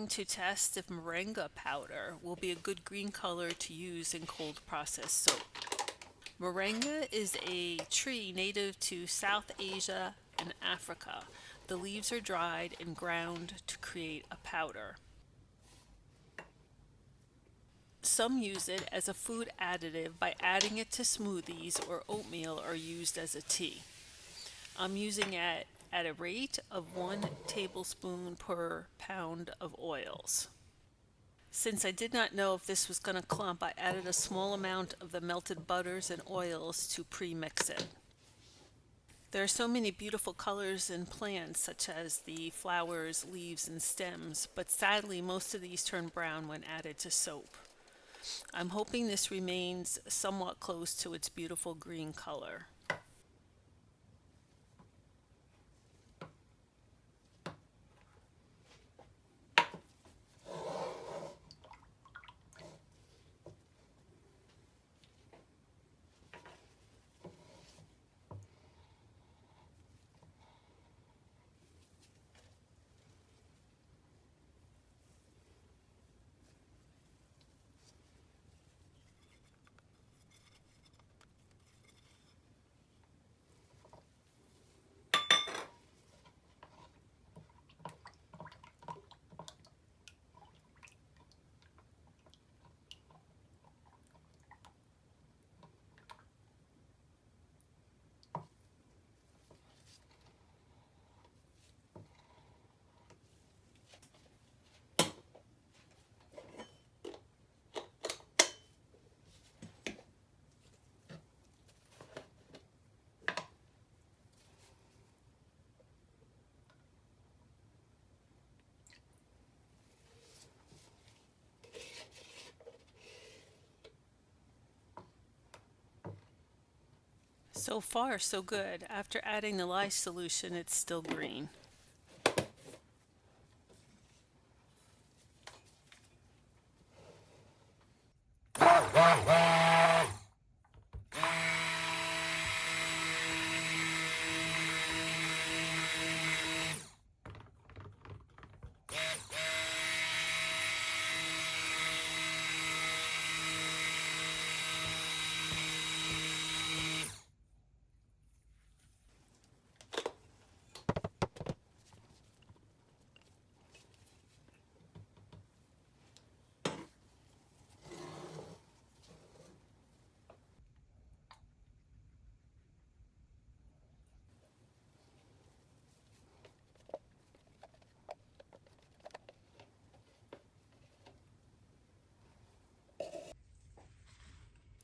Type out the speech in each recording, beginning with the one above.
going to test if Moringa powder will be a good green color to use in cold processed soap. Moringa is a tree native to South Asia and Africa. The leaves are dried and ground to create a powder. Some use it as a food additive by adding it to smoothies or oatmeal or used as a tea. I'm using it at a rate of 1 tablespoon per pound of oils. Since I did not know if this was going to clump, I added a small amount of the melted butters and oils to pre-mix it. There are so many beautiful colors in plants, such as the flowers, leaves, and stems, but sadly, most of these turn brown when added to soap. I'm hoping this remains somewhat close to its beautiful green color. So far, so good. After adding the lye solution, it's still green.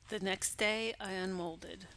The next day, I unmolded.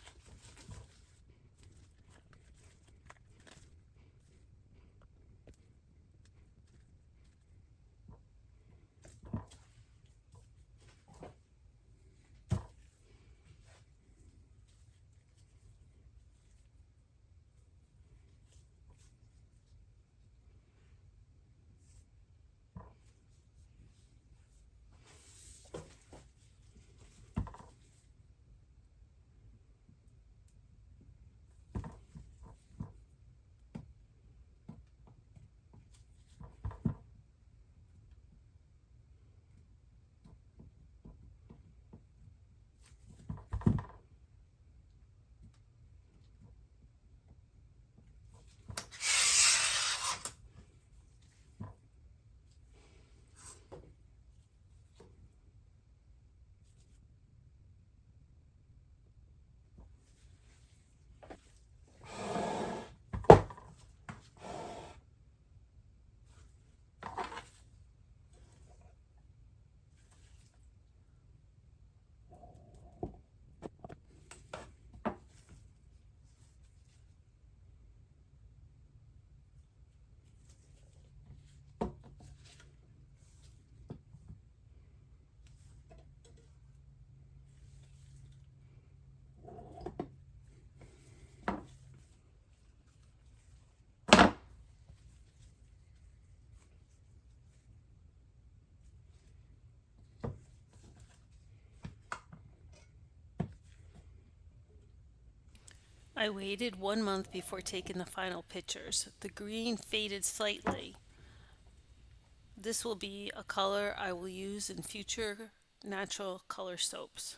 I waited 1 month before taking the final pictures. The green faded slightly, This will be a color I will use in future natural color soaps.